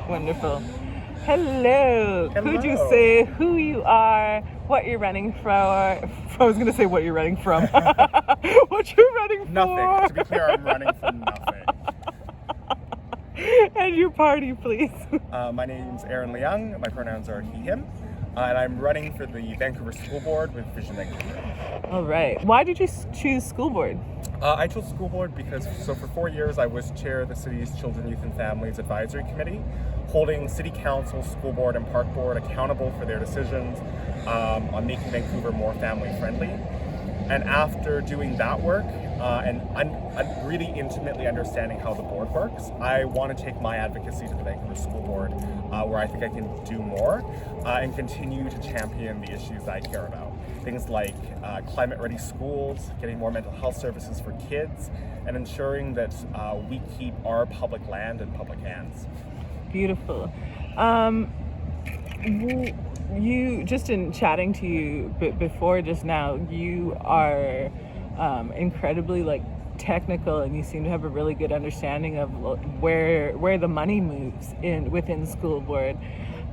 Wonderful. Hello. Could you Hello. say who you are, what you're running for? I was going to say what you're running from. What you're running for? Nothing. To be clear, I'm running for nothing. And your party, please. My name's Leung. My pronouns are he, him. And I'm running for the Vancouver School Board with Vision Vancouver. All right. Why did you choose school board? I chose school board because, for 4 years, I was chair of the city's Children, Youth and Families Advisory Committee, holding city council, school board, and park board accountable for their decisions on making Vancouver more family friendly. And after doing that work and really intimately understanding how the board works, I want to take my advocacy to the Vancouver School Board, where I think I can do more and continue to champion the issues I care about. Things like climate-ready schools, getting more mental health services for kids, and ensuring that we keep our public land in public hands. Beautiful. You, just in chatting to you before just now, you are incredibly technical, and you seem to have a really good understanding of where the money moves within school board.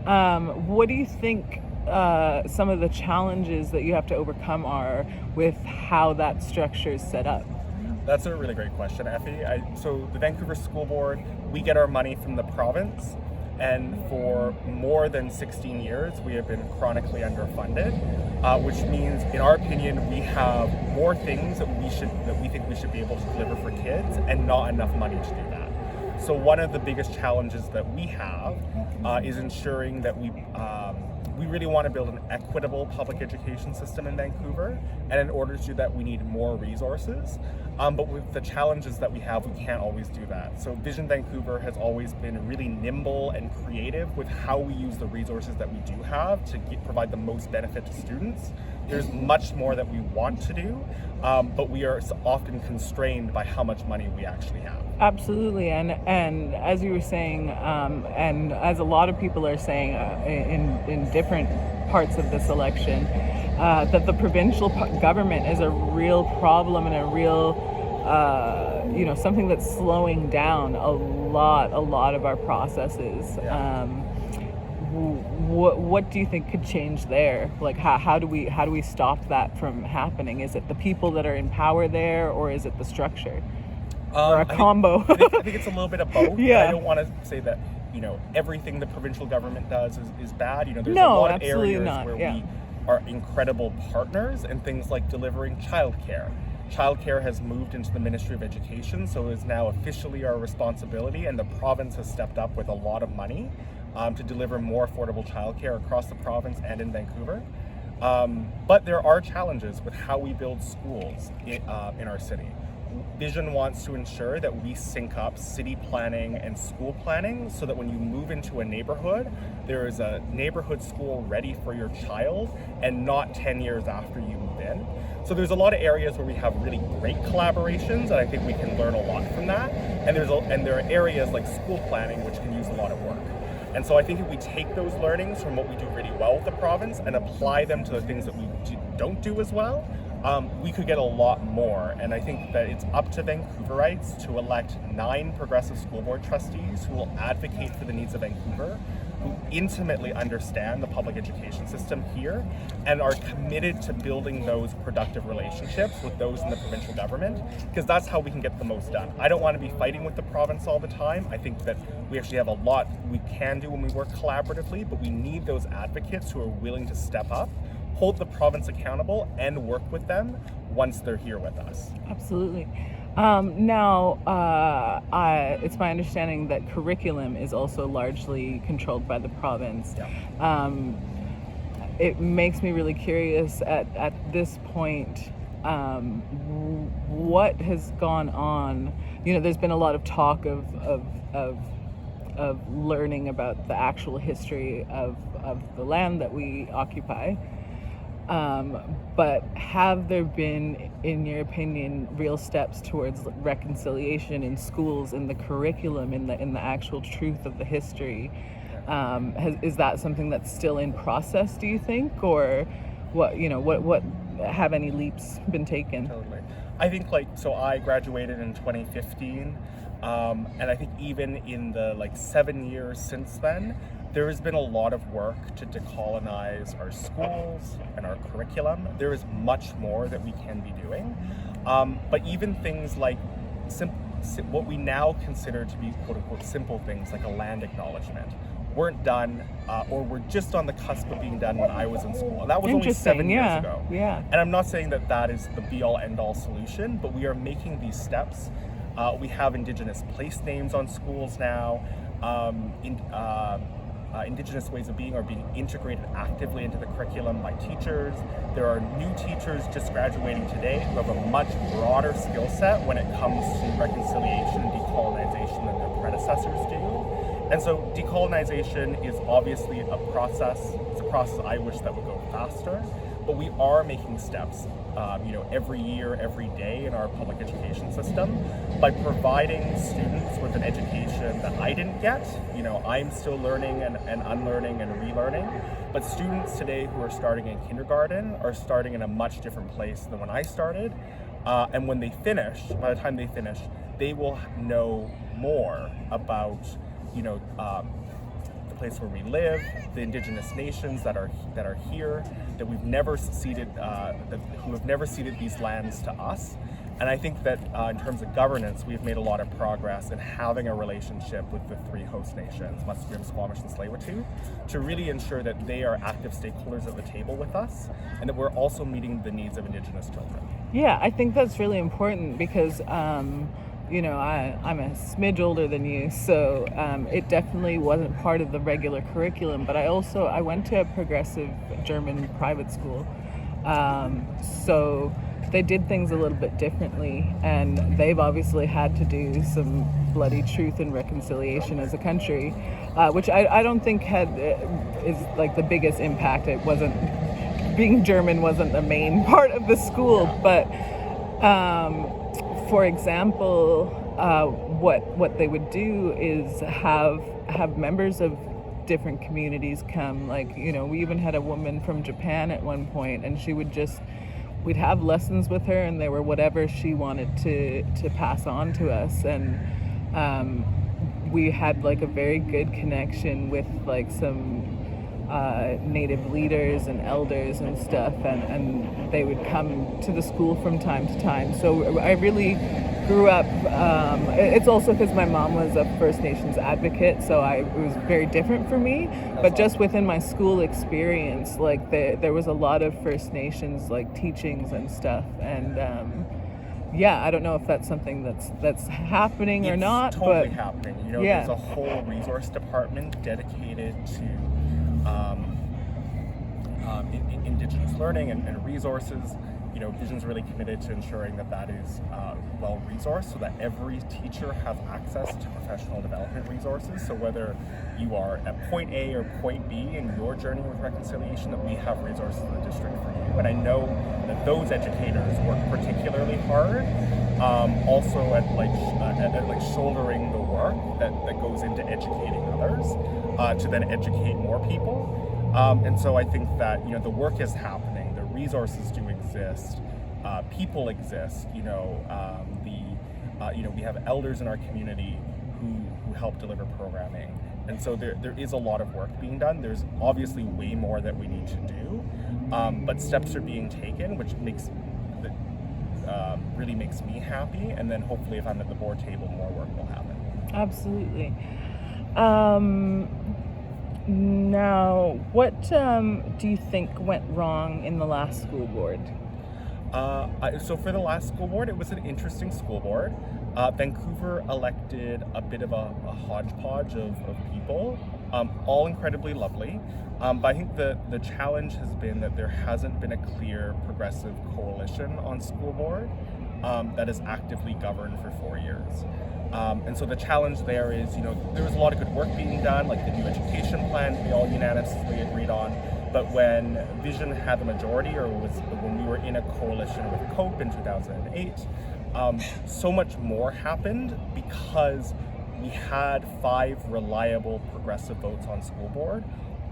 What do you think some of the challenges that you have to overcome are with how that structure is set up? That's a really great question, Effie. So the Vancouver School Board, we get our money from the province, and for more than 16 years, we have been chronically underfunded, which means, in our opinion, we have more things that we think we should be able to deliver for kids, and not enough money to do that. So one of the biggest challenges that we have is ensuring that we really want to build an equitable public education system in Vancouver, and in order to do that, we need more resources. But with the challenges that we have, we can't always do that. So Vision Vancouver has always been really nimble and creative with how we use the resources that we do have to provide the most benefit to students. There's much more that we want to do, but we are often constrained by how much money we actually have. Absolutely, and as you were saying, and as a lot of people are saying in different parts of this election, that the provincial government is a real problem and a real, something that's slowing down a lot of our processes. Yeah. What do you think could change there? Like, how do we stop that from happening? Is it the people that are in power there, or is it the structure? Or a combo? I think it's a little bit of both. Yeah. I don't want to say that everything the provincial government does is bad. There's No, a lot of absolutely areas not. where Yeah. we are incredible partners, and things like delivering childcare. Childcare has moved into the Ministry of Education, so it is now officially our responsibility, and the province has stepped up with a lot of money to deliver more affordable childcare across the province and in Vancouver. But there are challenges with how we build schools in our city. Vision wants to ensure that we sync up city planning and school planning so that when you move into a neighborhood, there is a neighborhood school ready for your child, and not 10 years after you move in. So there's a lot of areas where we have really great collaborations, and I think we can learn a lot from that. And there are areas like school planning which can use a lot of work. And so I think if we take those learnings from what we do really well with the province and apply them to the things that we don't do as well, we could get a lot more. And I think that it's up to Vancouverites to elect 9 progressive school board trustees who will advocate for the needs of Vancouver, who intimately understand the public education system here and are committed to building those productive relationships with those in the provincial government, because that's how we can get the most done. I don't want to be fighting with the province all the time. I think that we actually have a lot we can do when we work collaboratively, but we need those advocates who are willing to step up, hold the province accountable, and work with them once they're here with us. Absolutely. It's my understanding that curriculum is also largely controlled by the province. Yeah. It makes me really curious at this point, what has gone on. There's been a lot of talk of learning about the actual history of the land that we occupy. But have there been, in your opinion, real steps towards reconciliation in schools, in the curriculum, in the actual truth of the history? Is that something that's still in process, do you think, or what have any leaps been taken? Totally. I think so I graduated in 2015. And I think even in the 7 years since then, there has been a lot of work to decolonize our schools and our curriculum. There is much more that we can be doing. But even things like what we now consider to be quote unquote simple things like a land acknowledgement weren't done or were just on the cusp of being done when I was in school. And that was only 7 years ago. Yeah. And I'm not saying that that is the be-all end-all solution, but we are making these steps. We have Indigenous place names on schools now. Indigenous ways of being are being integrated actively into the curriculum by teachers. There are new teachers just graduating today who have a much broader skill set when it comes to reconciliation and decolonization than their predecessors do. And so decolonization is obviously a process. It's a process I wish that would go faster, but we are making steps, every year, every day in our public education system by providing students with an education that I didn't get. I'm still learning and unlearning and relearning, but students today who are starting in kindergarten are starting in a much different place than when I started. And when they finish, by the time they finish, they will know more about the place where we live, the Indigenous nations that are here, that we've never ceded, who have never ceded these lands to us. And I think that in terms of governance, we've made a lot of progress in having a relationship with the 3 host nations, Musqueam, Squamish, and Tsleil-Waututh, to really ensure that they are active stakeholders at the table with us, and that we're also meeting the needs of Indigenous children. Yeah, I think that's really important because I'm a smidge older than you, so it definitely wasn't part of the regular curriculum, but I went to a progressive German private school, so they did things a little bit differently, and they've obviously had to do some bloody truth and reconciliation as a country, which I don't think is like the biggest impact. It wasn't, being German wasn't the main part of the school, but for example, what they would do is have members of different communities come. We even had a woman from Japan at one point, and we'd have lessons with her, and they were whatever she wanted to pass on to us. And we had a very good connection with some Native leaders and elders and stuff, and they would come to the school from time to time. So I really grew up, it's also because my mom was a First Nations advocate, so it was very different for me. But just within my school experience, there was a lot of First Nations teachings and stuff, and I don't know if that's something that's happening or not. It's totally but happening. There's a whole resource department dedicated to Indigenous learning and resources. Vision's really committed to ensuring that is well resourced, so that every teacher has access to professional development resources. So whether you are at point A or point B in your journey with reconciliation, that we have resources in the district for you. And I know that those educators work particularly hard, also at shouldering the work that goes into educating others to then educate more people. And so I think that the work is happening, the resources do exist, people exist. We have elders in our community who help deliver programming, and so there is a lot of work being done. There's obviously way more that we need to do, but steps are being taken, which really makes me happy. And then hopefully, if I'm at the board table, more work will happen. Absolutely. Now, what do you think went wrong in the last school board? So for the last school board, it was an interesting school board. Vancouver elected a bit of a hodgepodge of people, all incredibly lovely. But I think the challenge has been that there hasn't been a clear progressive coalition on school board that has actively governed for 4 years. And so the challenge there is, there was a lot of good work being done, like the new education plan we all unanimously agreed on. But when Vision had the majority, or when we were in a coalition with COPE in 2008, so much more happened because we had 5 reliable progressive votes on school board,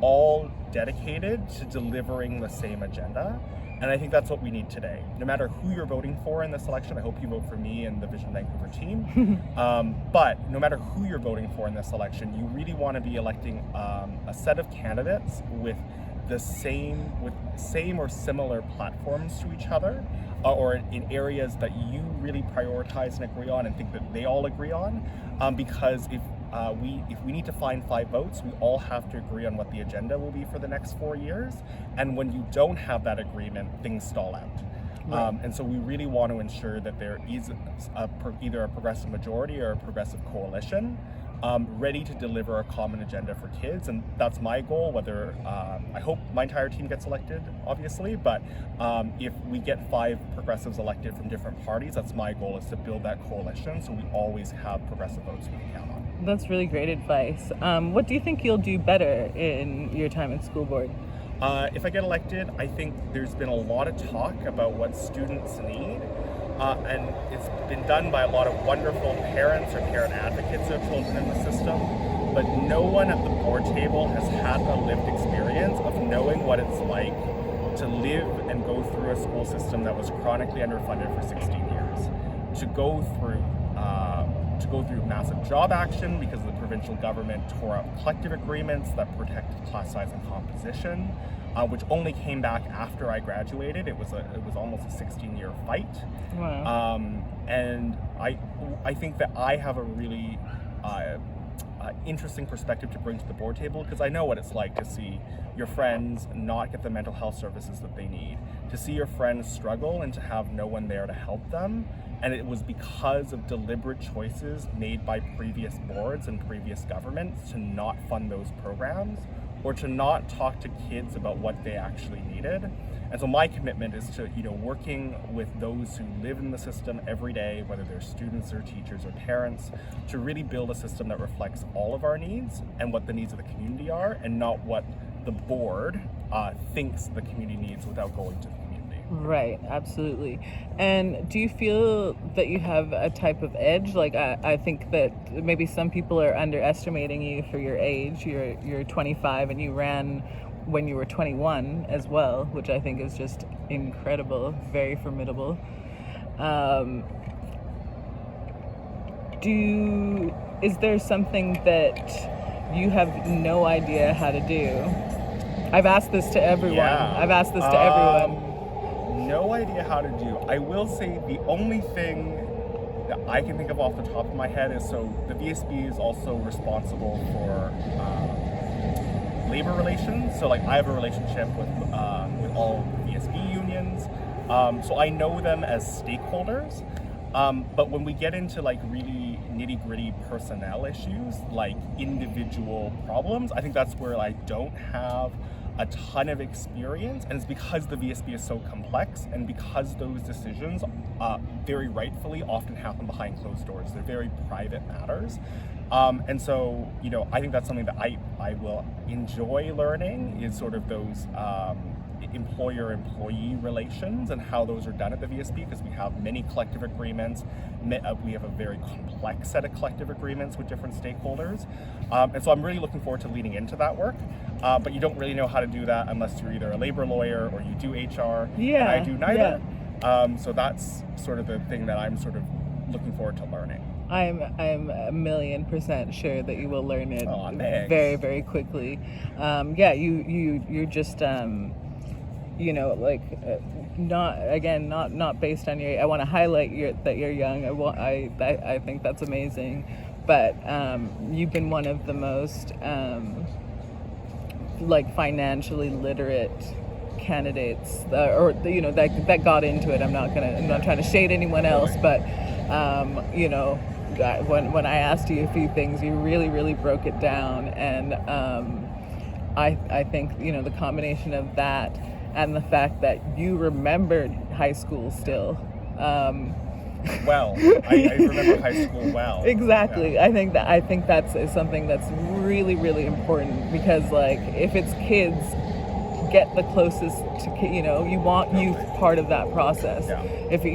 all dedicated to delivering the same agenda. And I think that's what we need today. No matter who you're voting for in this election, I hope you vote for me and the Vision Vancouver team. But no matter who you're voting for in this election, you really want to be electing a set of candidates with same or similar platforms to each other, or in areas that you really prioritize and agree on and think that they all agree on. Because if we need to find 5 votes, we all have to agree on what the agenda will be for the next 4 years. And when you don't have that agreement, things stall out. Right. And so we really want to ensure that there is either a progressive majority or a progressive coalition ready to deliver a common agenda for kids. And that's my goal, whether I hope my entire team gets elected, obviously, but if we get 5 progressives elected from different parties, that's my goal, is to build that coalition so we always have progressive votes we can count on. That's really great advice. What do you think you'll do better in your time at school board? If I get elected, I think there's been a lot of talk about what students need. And it's been done by a lot of wonderful parents or parent advocates of children in the system, but no one at the board table has had a lived experience of knowing what it's like to live and go through a school system that was chronically underfunded for 16 years, to go through massive job action because the provincial government tore up collective agreements that protected class size and composition, which only came back after I graduated. It was almost a 16-year fight. Wow. And I think that I have a really interesting perspective to bring to the board table, because I know what it's like to see your friends not get the mental health services that they need, to see your friends struggle and to have no one there to help them. And it was because of deliberate choices made by previous boards and previous governments to not fund those programs, or to not talk to kids about what they actually needed. And so my commitment is to, working with those who live in the system every day, whether they're students or teachers or parents, to really build a system that reflects all of our needs and what the needs of the community are, and not what the board thinks the community needs without going to the community. Right, absolutely. And do you feel that you have a type of edge? Like, I think that maybe some people are underestimating you for your age. You're 25 and you ran when you were 21 as well, which I think is just incredible, very formidable. Is there something that you have no idea how to do? I've asked this to everyone. No idea how to do. I will say the only thing that I can think of off the top of my head is, so the VSB is also responsible for labor relations. So I have a relationship with all VSB unions. So I know them as stakeholders. But when we get into really nitty-gritty personnel issues, like individual problems, I think that's where I don't have a ton of experience, and it's because the VSB is so complex, and because those decisions very rightfully often happen behind closed doors. They're very private matters. And so, I think that's something that I will enjoy learning, is sort of those employer-employee relations and how those are done at the VSB, because we have many collective agreements. We have a very complex set of collective agreements with different stakeholders. And so I'm really looking forward to leading into that work. But you don't really know how to do that unless you're either a labor lawyer or you do HR. Yeah, and I do neither. Yeah. So that's sort of the thing that I'm sort of looking forward to learning. I'm 1,000,000% sure that you will learn it very, very quickly. You're just not based on your. I want to highlight that you're young. I think that's amazing, but you've been one of the most financially literate candidates, that got into it. I'm not trying to shade anyone else, but when I asked you a few things, you really, really broke it down, and I think the combination of that and the fact that you remembered high school still. Well, I remember high school well. Exactly. Yeah. I think that's something that's really, really important, because if it's kids, get the closest to you want youth part of that process. Yeah. If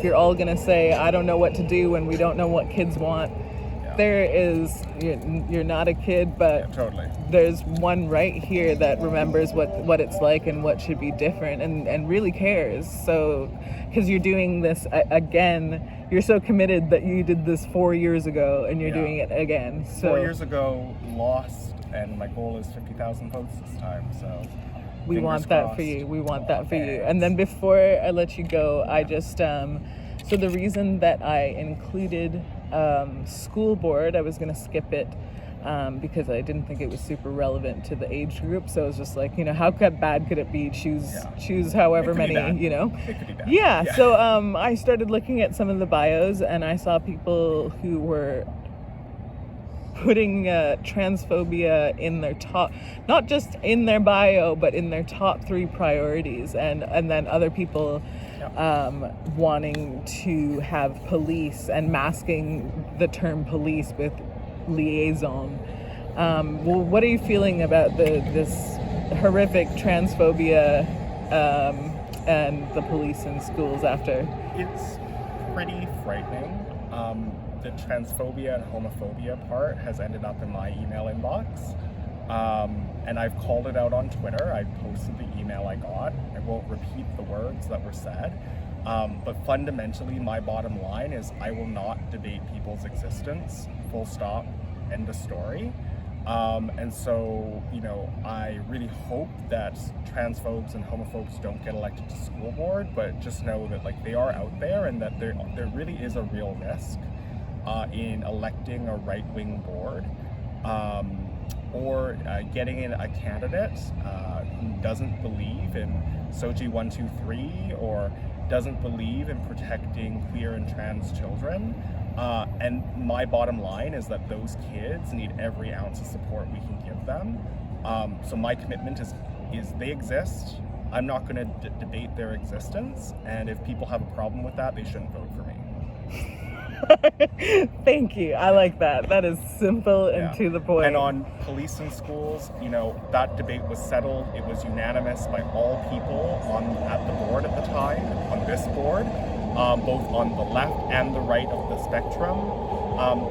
you're all gonna say I don't know what to do when we don't know what kids want, there is, you're not a kid, but Totally. there's one right here that remembers what it's like and what should be different and really cares. So, because you're doing this again, you're so committed that you did this 4 years ago and you're doing it again. So 4 years ago, lost, and my goal is 50,000 votes this time. So we want that for you. We want that for you. And then before I let you go, I just so the reason that I included school board, I was going to skip it because I didn't think it was super relevant to the age group. So I was just like, how bad could it be? Choose however many, It could be bad. Yeah. So I started looking at some of the bios, and I saw people who were putting transphobia in their top, not just in their bio, but in their top 3 priorities, and then other people wanting to have police and masking the term police with liaison. Well, what are you feeling about this horrific transphobia and the police in schools after? It's pretty frightening. The transphobia and homophobia part has ended up in my email inbox. And I've called it out on Twitter. I posted the email I got. I won't repeat the words that were said. But fundamentally, my bottom line is I will not debate people's existence. Full stop. End of story. And so, I really hope that transphobes and homophobes don't get elected to school board, but just know that they are out there, and that there really is a real risk in electing a right-wing board, or getting in a candidate who doesn't believe in SOGI 123 or doesn't believe in protecting queer and trans children. And my bottom line is that those kids need every ounce of support we can give them. So my commitment is they exist. I'm not going to debate their existence, and if people have a problem with that, they shouldn't vote for me. Thank you. I like that. That is simple and to the point. And on police in schools, that debate was settled. It was unanimous by all people at the board at the time, on this board, both on the left and the right of the spectrum,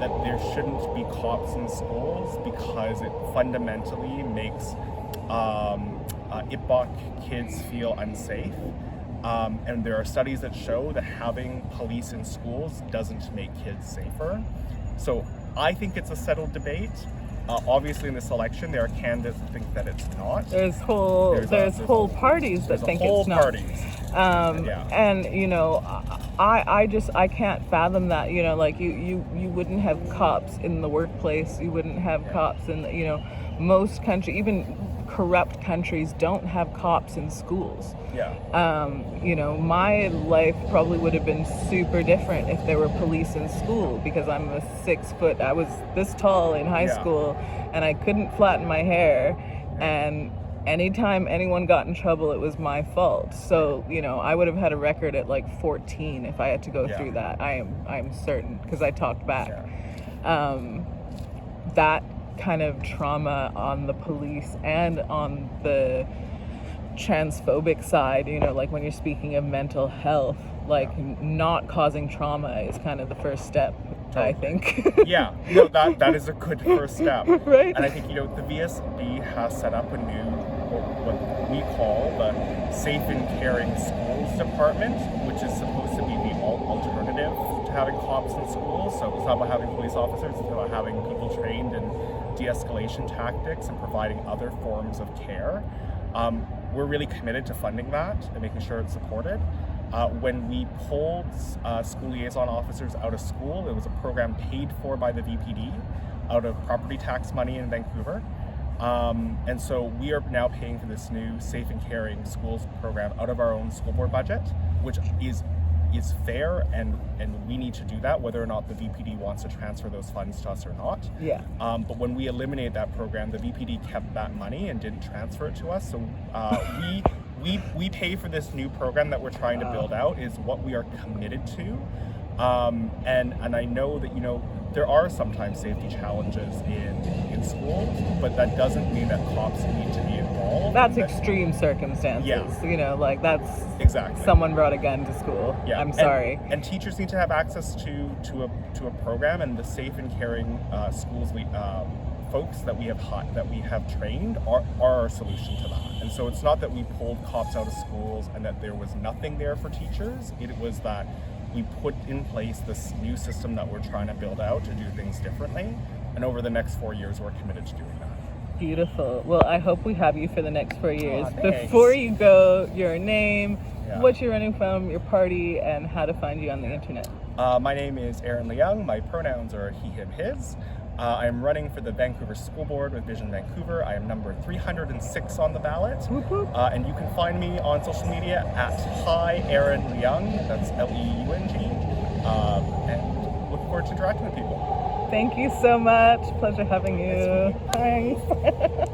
that there shouldn't be cops in schools because it fundamentally makes IPOC kids feel unsafe. And there are studies that show that having police in schools doesn't make kids safer. So I think it's a settled debate. Obviously, in this election, there are candidates that think that it's not. There's whole parties that think it's not. And I can't fathom that. You wouldn't have cops in the workplace. You wouldn't have cops in most countries, even corrupt countries, don't have cops in schools. My life probably would have been super different if there were police in school, because I'm I was this tall in high school, and I couldn't flatten my hair, and anytime anyone got in trouble, it was my fault. So, I would have had a record at 14 if I had to go through that. I'm certain, because I talked back. That kind of trauma on the police and on the transphobic side, when you're speaking of mental health, not causing trauma is kind of the first step, I think. That is a good first step. Right? And I think, the VSB has set up a new, what we call the Safe and Caring Schools Department, which is supposed to be the alternative to having cops in schools. So it's not about having police officers, it's about having people trained in de-escalation tactics and providing other forms of care. We're really committed to funding that and making sure it's supported. When we pulled school liaison officers out of school, it was a program paid for by the VPD out of property tax money in Vancouver. And so we are now paying for this new Safe and Caring Schools program out of our own school board budget, which is fair, and we need to do that whether or not the VPD wants to transfer those funds to us or not. But when we eliminated that program, the VPD kept that money and didn't transfer it to us. So we pay for this new program that we're trying to build out, is what we are committed to. And I know that there are sometimes safety challenges in schools, but that doesn't mean that cops need to be involved. That's extreme circumstances. Yeah. You know, like that's Exactly. someone brought a gun to school. Yeah. I'm sorry. And teachers need to have access to a program, and the safe and caring schools folks that we have trained are our solution to that. And so it's not that we pulled cops out of schools and that there was nothing there for teachers. It was that we put in place this new system that we're trying to build out to do things differently. And over the next 4 years, we're committed to doing that. Beautiful. Well, I hope we have you for the next 4 years. Aw, thanks. Before you go, your name, Yeah. what you're running from, your party, and how to find you on the internet. My name is Leung. My pronouns are he, him, his. I am running for the Vancouver School Board with Vision Vancouver. I am number 306 on the ballot. Whoop, whoop. And you can find me on social media at Hi Aaron Leung. That's Leung. And look forward to interacting with people. Thank you so much. Pleasure having you. Nice to meet you. Thanks.